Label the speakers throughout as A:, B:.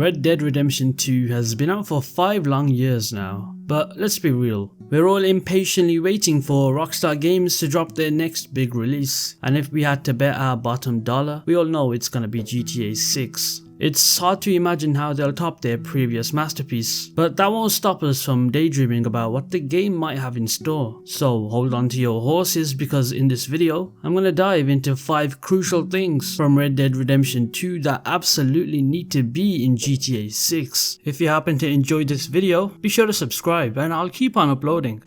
A: Red Dead Redemption 2 has been out for 5 long years now, but let's be real, we're all impatiently waiting for Rockstar Games to drop their next big release, and if we had to bet our bottom dollar, we all know it's gonna be GTA 6. It's hard to imagine how they'll top their previous masterpiece, but that won't stop us from daydreaming about what the game might have in store. So hold on to your horses, because in this video, I'm gonna dive into 5 crucial things from Red Dead Redemption 2 that absolutely need to be in GTA 6. If you happen to enjoy this video, be sure to subscribe and I'll keep on uploading.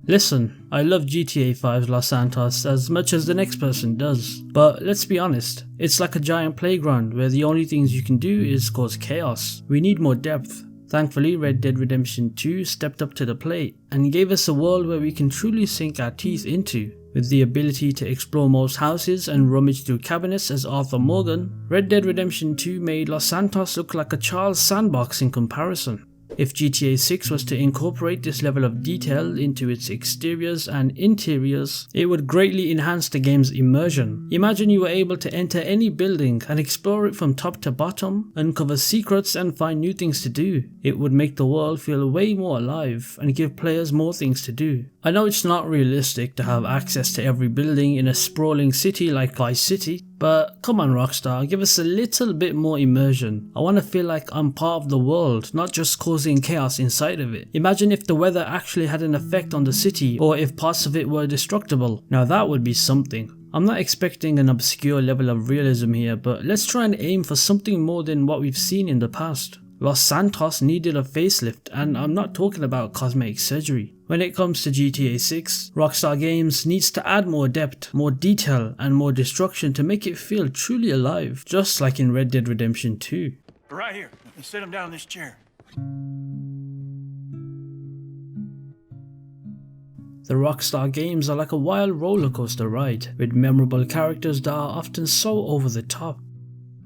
A: Listen, I love GTA 5's Los Santos as much as the next person does, but let's be honest, it's like a giant playground where the only things you can do is cause chaos. We need more depth. Thankfully, Red Dead Redemption 2 stepped up to the plate and gave us a world where we can truly sink our teeth into. With the ability to explore most houses and rummage through cabinets as Arthur Morgan, Red Dead Redemption 2 made Los Santos look like a child's sandbox in comparison. If GTA 6 was to incorporate this level of detail into its exteriors and interiors, it would greatly enhance the game's immersion. Imagine you were able to enter any building and explore it from top to bottom, uncover secrets and find new things to do. It would make the world feel way more alive and give players more things to do. I know it's not realistic to have access to every building in a sprawling city like Vice City, but come on Rockstar, give us a little bit more immersion. I want to feel like I'm part of the world, not just causing chaos inside of it. Imagine if the weather actually had an effect on the city, or if parts of it were destructible. Now that would be something. I'm not expecting an obscure level of realism here, but let's try and aim for something more than what we've seen in the past. Los Santos needed a facelift, and I'm not talking about cosmetic surgery. When it comes to GTA 6, Rockstar Games needs to add more depth, more detail, and more destruction to make it feel truly alive, just like in Red Dead Redemption 2.
B: Right here. Sit him down in this chair.
A: The Rockstar games are like a wild roller coaster ride, with memorable characters that are often so over the top.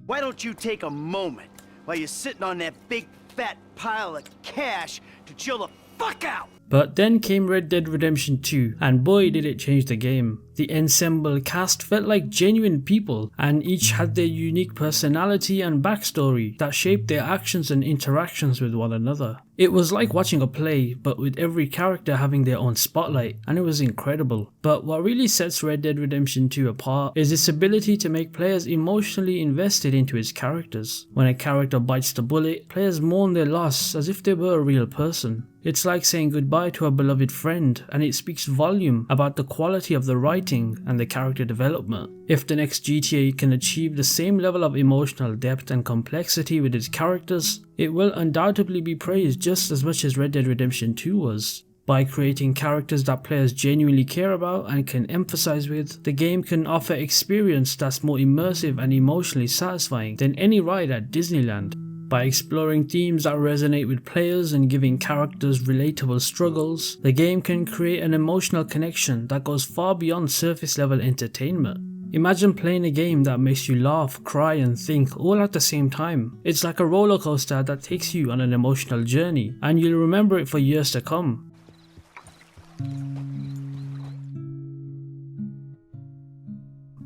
C: Why don't you take a moment while you're sitting on that big fat pile of cash to chill the fuck out?
A: But then came Red Dead Redemption 2, and boy did it change the game. The ensemble cast felt like genuine people, and each had their unique personality and backstory that shaped their actions and interactions with one another. It was like watching a play, but with every character having their own spotlight, and it was incredible. But what really sets Red Dead Redemption 2 apart is its ability to make players emotionally invested into its characters. When a character bites the bullet, players mourn their loss as if they were a real person. It's like saying goodbye to a beloved friend, and it speaks volume about the quality of the writing and the character development. If the next GTA can achieve the same level of emotional depth and complexity with its characters, it will undoubtedly be praised just as much as Red Dead Redemption 2 was. By creating characters that players genuinely care about and can empathize with, the game can offer experience that's more immersive and emotionally satisfying than any ride at Disneyland. By exploring themes that resonate with players and giving characters relatable struggles, the game can create an emotional connection that goes far beyond surface level entertainment. Imagine playing a game that makes you laugh, cry and think all at the same time. It's like a roller coaster that takes you on an emotional journey, and you'll remember it for years to come.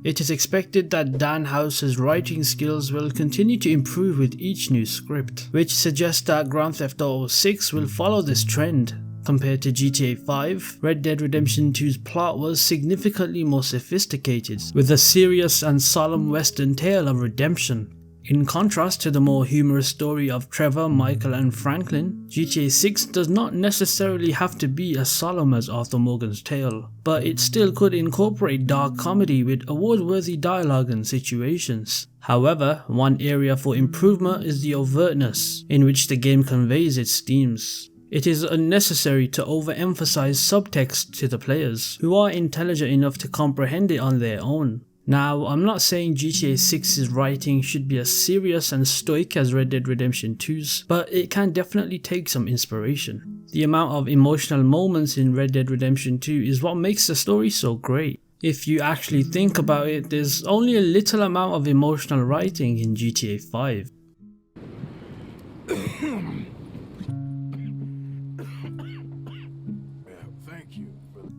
A: It is expected that Dan House's writing skills will continue to improve with each new script, which suggests that Grand Theft Auto 6 will follow this trend. Compared to GTA 5, Red Dead Redemption 2's plot was significantly more sophisticated, with a serious and solemn western tale of redemption. In contrast to the more humorous story of Trevor, Michael and Franklin, GTA 6 does not necessarily have to be as solemn as Arthur Morgan's tale, but it still could incorporate dark comedy with award-worthy dialogue and situations. However, one area for improvement is the overtness in which the game conveys its themes. It is unnecessary to overemphasize subtext to the players, who are intelligent enough to comprehend it on their own. Now, I'm not saying GTA 6's writing should be as serious and stoic as Red Dead Redemption 2's, but it can definitely take some inspiration. The amount of emotional moments in Red Dead Redemption 2 is what makes the story so great. If you actually think about it, there's only a little amount of emotional writing in GTA 5.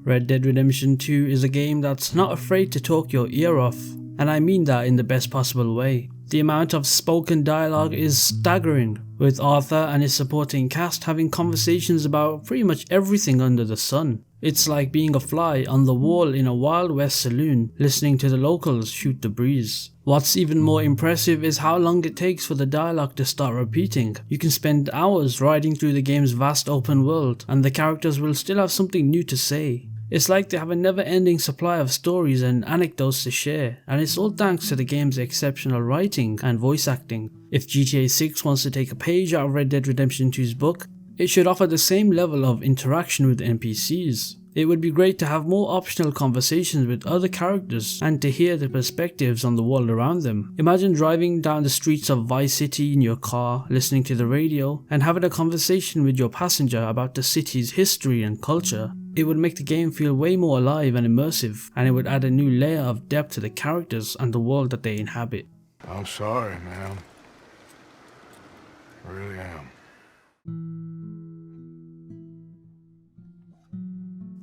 A: Red Dead Redemption 2 is a game that's not afraid to talk your ear off, and I mean that in the best possible way. The amount of spoken dialogue is staggering, with Arthur and his supporting cast having conversations about pretty much everything under the sun. It's like being a fly on the wall in a Wild West saloon, listening to the locals shoot the breeze. What's even more impressive is how long it takes for the dialogue to start repeating. You can spend hours riding through the game's vast open world, and the characters will still have something new to say. It's like they have a never-ending supply of stories and anecdotes to share, and it's all thanks to the game's exceptional writing and voice acting. If GTA 6 wants to take a page out of Red Dead Redemption 2's book, it should offer the same level of interaction with NPCs. It would be great to have more optional conversations with other characters and to hear the perspectives on the world around them. Imagine driving down the streets of Vice City in your car, listening to the radio, and having a conversation with your passenger about the city's history and culture. It would make the game feel way more alive and immersive, and it would add a new layer of depth to the characters and the world that they inhabit.
D: I'm sorry, man. I really am.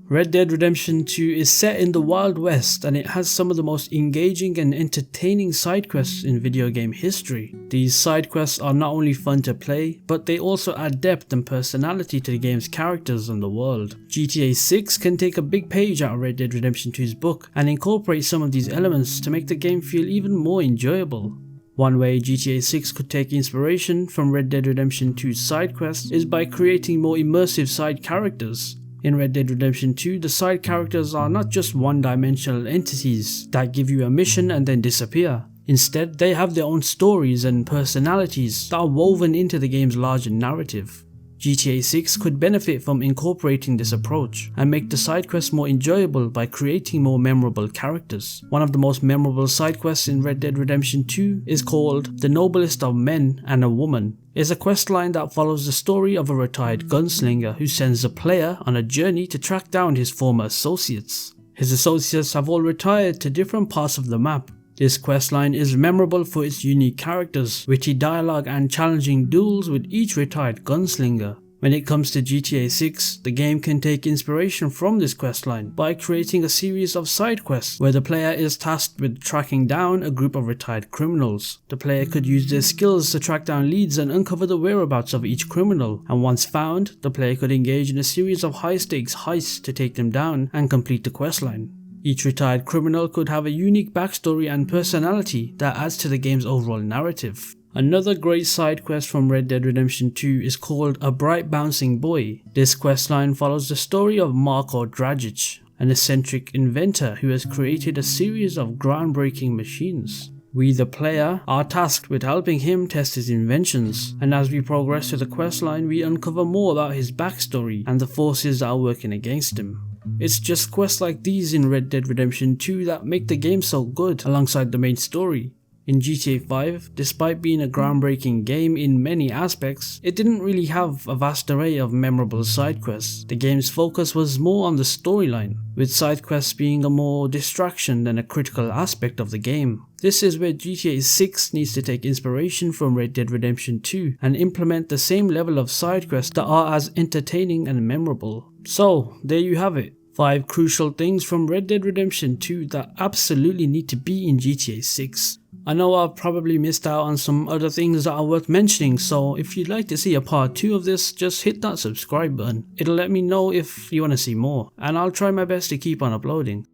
A: Red Dead Redemption 2 is set in the Wild West, and it has some of the most engaging and entertaining side quests in video game history. These side quests are not only fun to play, but they also add depth and personality to the game's characters and the world. GTA 6 can take a big page out of Red Dead Redemption 2's book and incorporate some of these elements to make the game feel even more enjoyable. One way GTA 6 could take inspiration from Red Dead Redemption 2's side quests is by creating more immersive side characters. In Red Dead Redemption 2, the side characters are not just one-dimensional entities that give you a mission and then disappear. Instead, they have their own stories and personalities that are woven into the game's larger narrative. GTA 6 could benefit from incorporating this approach and make the side quests more enjoyable by creating more memorable characters. One of the most memorable side quests in Red Dead Redemption 2 is called The Noblest of Men and a Woman. It's a questline that follows the story of a retired gunslinger who sends the player on a journey to track down his former associates. His associates have all retired to different parts of the map. This questline is memorable for its unique characters, witty dialogue and challenging duels with each retired gunslinger. When it comes to GTA 6, the game can take inspiration from this questline by creating a series of side quests where the player is tasked with tracking down a group of retired criminals. The player could use their skills to track down leads and uncover the whereabouts of each criminal, and once found, the player could engage in a series of high-stakes heists to take them down and complete the questline. Each retired criminal could have a unique backstory and personality that adds to the game's overall narrative. Another great side quest from Red Dead Redemption 2 is called A Bright Bouncing Boy. This questline follows the story of Marko Dragic, an eccentric inventor who has created a series of groundbreaking machines. We, the player, are tasked with helping him test his inventions, and as we progress through the questline, we uncover more about his backstory and the forces that are working against him. It's just quests like these in Red Dead Redemption 2 that make the game so good alongside the main story. In GTA 5, despite being a groundbreaking game in many aspects, it didn't really have a vast array of memorable side quests. The game's focus was more on the storyline, with side quests being a more distraction than a critical aspect of the game. This is where GTA 6 needs to take inspiration from Red Dead Redemption 2 and implement the same level of side quests that are as entertaining and memorable. So, there you have it. 5 crucial things from Red Dead Redemption 2 that absolutely need to be in GTA 6. I know I've probably missed out on some other things that are worth mentioning, so if you'd like to see a part 2 of this, just hit that subscribe button. It'll let me know if you want to see more, and I'll try my best to keep on uploading.